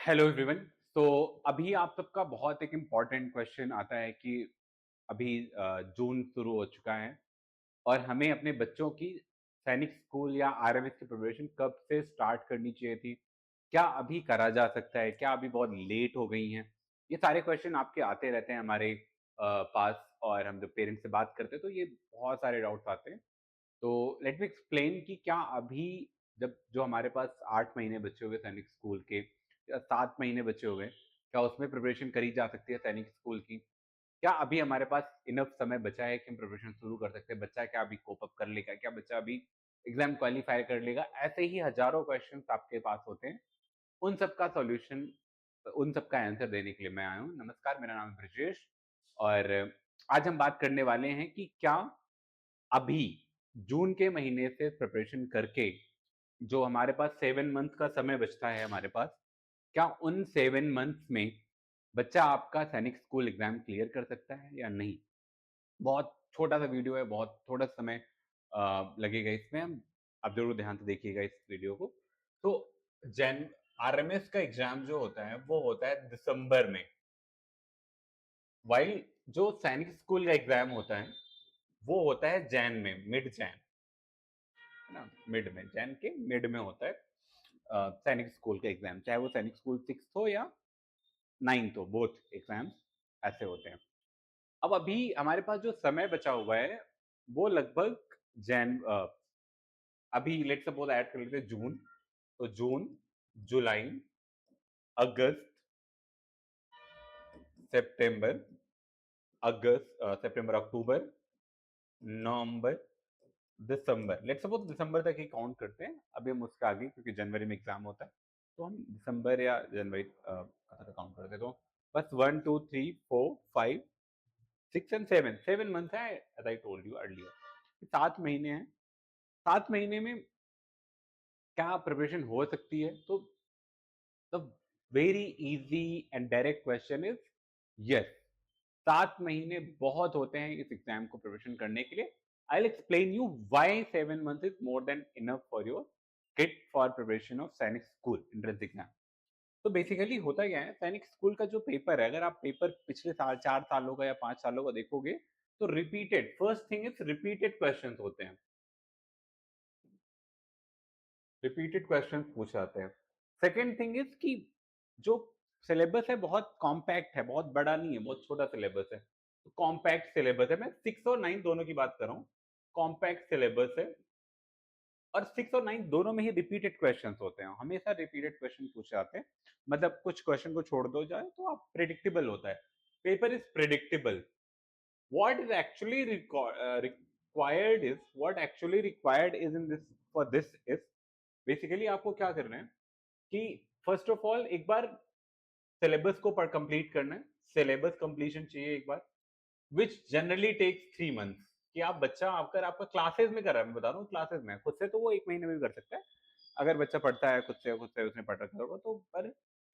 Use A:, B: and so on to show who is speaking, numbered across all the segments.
A: Hello everyone. तो अभी आप सबका बहुत एक इम्पॉर्टेंट क्वेश्चन आता है कि अभी जून शुरू हो चुका है और हमें अपने बच्चों की सैनिक स्कूल या आरएमएस की प्रिपरेशन कब से स्टार्ट करनी चाहिए थी? क्या अभी करा जा सकता है? क्या अभी बहुत लेट हो गई हैं? ये सारे क्वेश्चन आपके आते रहते हैं हमारे पास, और हम जब पेरेंट्स से बात करते हैं तो ये बहुत सारे डाउट्स आते हैं। तो लेट मी एक्सप्लेन कि क्या अभी जब जो हमारे पास 8 महीने बचे हुए सैनिक स्कूल के या 7 महीने बचे हुए, क्या उसमें प्रिपरेशन करी जा सकती है सैनिक स्कूल की? क्या अभी हमारे पास इनफ समय बचा है कि हम प्रिपरेशन शुरू कर सकते हैं? बच्चा क्या अभी कोप अप कर लेगा? क्या बच्चा अभी एग्ज़ाम क्वालीफाई कर लेगा? ऐसे ही हज़ारों क्वेश्चन्स आपके पास होते हैं। उन सब का सॉल्यूशन, उन सब का आंसर देने के लिए मैं आया हूँ। नमस्कार, मेरा नाम है ब्रजेश और आज हम बात करने वाले हैं कि क्या अभी जून के महीने से प्रिपरेशन करके जो हमारे पास 7 मंथ का समय बचता है हमारे पास, क्या उन 7 मंथ्स में बच्चा आपका सैनिक स्कूल एग्ज़ाम क्लियर कर सकता है या नहीं? बहुत छोटा-सा वीडियो है, बहुत थोड़ा समय लगेगा इसमें। आप ज़रूर ध्यान से देखिएगा इस वीडियो को। तो जैन आरएमएस का एग्ज़ाम जो होता है, वो होता है दिसंबर में, व्हाइल जो सैनिक स्कूल का एग्ज़ाम होता है, वो होता है जैन में, मिड जैन, है ना? मिड में, जैन के मिड में होता है सैनिक स्कूल का एग्ज़ाम, चाहे वो सैनिक स्कूल 6th हो या 9th हो, बोथ एग्ज़ाम्स ऐसे होते हैं। अब अभी हमारे पास जो समय बचा हुआ है, वो लगभग अभी लेट्स सपोज़ ऐड कर लेते हैं जून, तो जून, जुलाई, अगस्त, सितंबर, सितंबर, अक्टूबर, नवंबर, दिसंबर। लेट्स सपोज़ दिसंबर तक ही काउंट करते हैं। अभी हम उसके आगे, क्योंकि जनवरी में एग्ज़ाम होता है, तो हम दिसंबर या जनवरी काउंट करते हैं। तो बस 1, 2, 3, 4, 5, 6 एंड 7, 7 मंथ है, as I told you earlier. 7 महीने हैं। 7 महीने में क्या प्रिपरेशन हो सकती है? तो the very easy and direct question is yes. 7 महीने बहुत होते हैं इस एग्ज़ाम को प्रिपरेशन करने के लिए। I will explain you why 7 month is more than enough for your kid for preparation of सैनिक स्कूल एंट्रेंस एग्ज़ाम। तो बेसिकली होता क्या है, सैनिक स्कूल का जो पेपर है, अगर आप पेपर पिछले साल 4 सालों का या 5 सालों का देखोगे, तो repeated, first thing is repeated questions होते हैं। रिपीटेड क्वेश्चंस पूछे जाते हैं। सेकंड थिंग इज़ कि जो सिलेबस है बहुत कॉम्पैक्ट है, बहुत बड़ा नहीं है, बहुत छोटा सिलेबस है। तो कॉम्पैक्ट सिलेबस है, मैं 6 और 9 दोनों की बात कर रहा हूँ। कॉम्पैक्ट सिलेबस है और 6 और 9 दोनों में ही रिपीटेड क्वेश्चंस होते हैं। हमेशा रिपीटेड क्वेश्चन पूछे जाते हैं। मतलब कुछ क्वेश्चन को छोड़ दो जाए तो आप प्रेडिक्टेबल होता है। Paper is predictable. What is actually required is what actually required is in this for this is basically आपको क्या करना है कि फर्स्ट ऑफ ऑल एक बार सिलेबस को कंप्लीट करना है। सिलेबस कंप्लीशन चाहिए एक बार, विच जनरली टेक्स 3 मंथ्स। कि आप बच्चा अगर आपका क्लासेस में कर रहा है, मैं बता रहा हूँ क्लासेस में, खुद से तो वो 1 महीने में भी कर सकता है। अगर बच्चा पढ़ता है खुद से उसने पढ़ रखा होगा तो, पर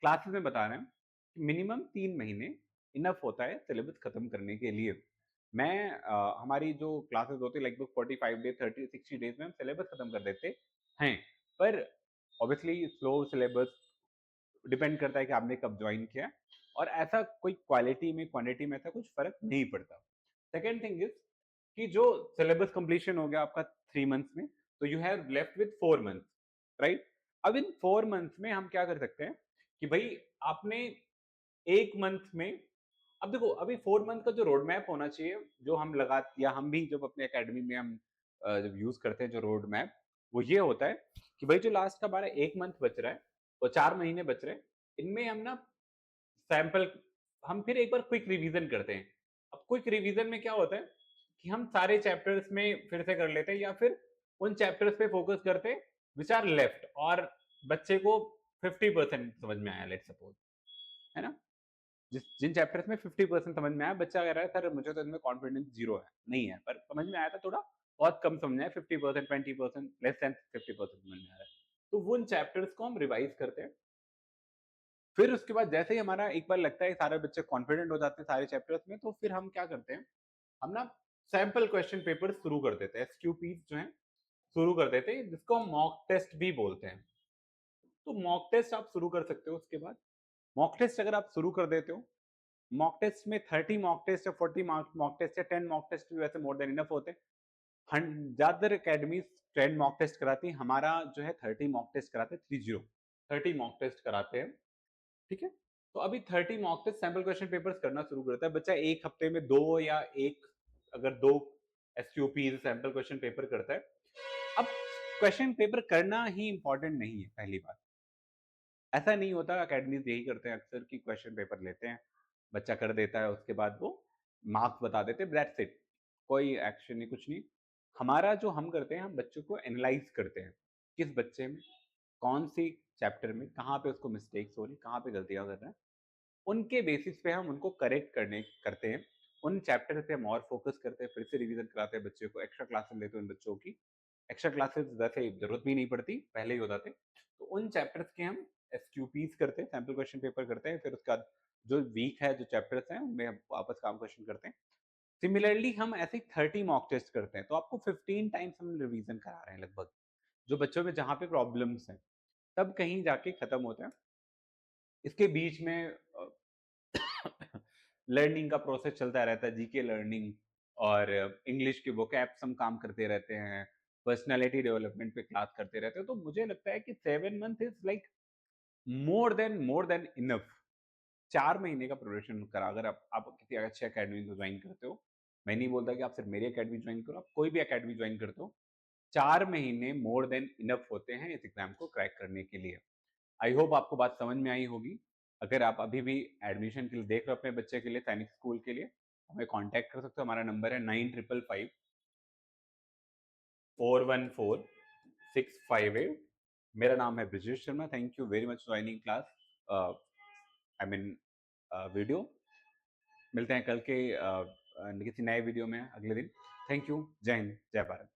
A: क्लासेस में बता रहे हैं मिनिमम 3 महीने इनफ होता है सिलेबस खत्म करने के लिए। हमारी जो क्लासेस होती है लगभग 45 डेज, 30-60 डेज में हम सिलेबस खत्म कर देते हैं। पर ऑब्वियसली स्लो सिलेबस डिपेंड करता है कि आपने कब ज्वाइन किया है, और ऐसा कोई क्वालिटी में क्वांटिटी में ऐसा कुछ फर्क नहीं पड़ता। सेकेंड थिंग इज कि जो सिलेबस कंप्लीशन हो गया आपका 3 मंथ्स में, तो you have left with 4 month, right? अब इन 4 मंथ्स में हम क्या कर सकते हैं कि भाई आपने 1 मंथ में, अब देखो अभी 4 मंथ का जो रोड मैप होना चाहिए, जो हम लगा या हम भी जब अपने एकेडमी में हम जब यूज करते हैं जो रोड मैप, वो ये होता है कि भाई जो लास्ट का हमारा 1 मंथ बच रहा है और 4 महीने बच रहे हैं, इनमें हम ना सैंपल, हम फिर एक बार क्विक रिवीजन करते हैं। अब क्विक रिवीजन में क्या होता है कि हम सारे चैप्टर्स में फिर से कर लेते हैं, या फिर उन चैप्टर्स पे फोकस करते हैं विच आर लेफ्ट, और बच्चे को 50% समझ में आया, लेट सपोज, है ना? जिन चैप्टर्स में 50% समझ में आया, बच्चा कह रहा है सर मुझे तो इनमें कॉन्फिडेंस जीरो है, नहीं है, पर समझ में आया था थोड़ा, बहुत कम समझ में आया, 50%, 20%, लेस देन 50% समझ में आ रहा है। तो वो उन चैप्टर्स को हम रिवाइज करते हैं। फिर उसके बाद जैसे ही हमारा एक बार लगता है सारे बच्चे कॉन्फिडेंट हो जाते हैं सारे चैप्टर्स में, तो फिर हम क्या करते हैं, हम ना सैंपल क्वेश्चन पेपर शुरू कर देते हैं, एसक्यूपीज जो हैं शुरू कर देते हैं, जिसको हम मॉक टेस्ट भी बोलते हैं। तो मॉक टेस्ट आप शुरू कर सकते हो उसके बाद। मॉक टेस्ट अगर आप शुरू कर देते हो, मॉक टेस्ट में 30 मॉक टेस्ट या 40 मॉक टेस्ट या 10 मॉक टेस्ट भी वैसे मोर देन इनफ होते हैं। ज़्यादातर अकेडमीज 10 मॉक टेस्ट कराती हैं, हमारा जो है 30 मॉक टेस्ट कराते हैं, 30 मॉक टेस्ट कराते हैं, ठीक है? तो अभी 30 mock test sample question papers करना शुरू करता है, बच्चा 1 हफ्ते में 2 या 1 अगर 2 एसक्यूपीज़ सैंपल क्वेश्चन पेपर करता है। अब क्वेश्चन पेपर करना ही इम्पोर्टेंट नहीं है, पहली बात। ऐसा नहीं होता, अकेडमीज़ यही करते हैं अक्सर कि क्वेश्चन पेपर लेते हैं, बच्चा कर देता है, उसके बाद वो मार्क्स बता देते हैं, दैट्स इट। कोई एक्शन नहीं, कुछ नहीं। हमारा जो हम करते हैं, हम बच्चों को एनालाइज़ करते हैं, किस बच्चे में, कौन-सी चैप्टर में, कहाँ पे उसको मिस्टेक्स हो रही, कहाँ पे गलतियाँ कर रहा है। उनके बेसिस पे हम उनको करेक्ट करते हैं। उन चैप्टर पे हम और फोकस करते हैं, फिर से रिवीजन कराते हैं बच्चों को, एक्स्ट्रा क्लासेस लेते हैं उन बच्चों की। एक्स्ट्रा क्लासेस वैसे जरूरत भी नहीं पड़ती, पहले ही हो जाते। तो उन चैप्टर्स के हम एसक्यूपीज करते हैं, सैम्पल क्वेश्चन पेपर करते हैं, फिर उसके बाद जो वीक है, जो चैप्टर्स हैं, उनमें हम वापस काम क्वेश्चन करते हैं। सिमिलरली हम ऐसे ही 30 मॉक टेस्ट करते हैं, तो आपको 15 टाइम्स हम रिवीजन करा रहे हैं लगभग, जो बच्चों में जहाँ पे प्रॉब्लम्स हैं, तब कहीं जाके खत्म होता है। इसके बीच में लर्निंग का प्रोसेस चलता रहता है, जीके लर्निंग और इंग्लिश के वोकैब्स हम काम करते रहते हैं, पर्सनालिटी डेवलपमेंट पे क्लास करते रहते हैं। तो मुझे लगता है कि 7 month is like more than enough. 4 महीने का प्रोडक्शन करा, अगर आप किसी अच्छे अकेडमी को ज्वाइन करते हो, मैं नहीं बोलता कि आप सिर्फ मेरी अकेडमी ज्वाइन करो, आप कोई भी अकेडमी ज्वाइन करते हो, 4 महीने मोर देन इनफ होते हैं इस एग्जाम को क्रैक करने के लिए। आई होप आपको बात समझ में आई होगी। अगर आप अभी भी एडमिशन के लिए देख रहे हो अपने बच्चे के लिए सैनिक स्कूल के लिए, हमें कांटेक्ट कर सकते हो। हमारा नंबर है 9555414658। मेरा नाम है Brijesh Sharma. Thank you very much joining class, I mean video. मिलते हैं कल के किसी नए वीडियो में अगले दिन। Thank you. जय हिंद, जय भारत।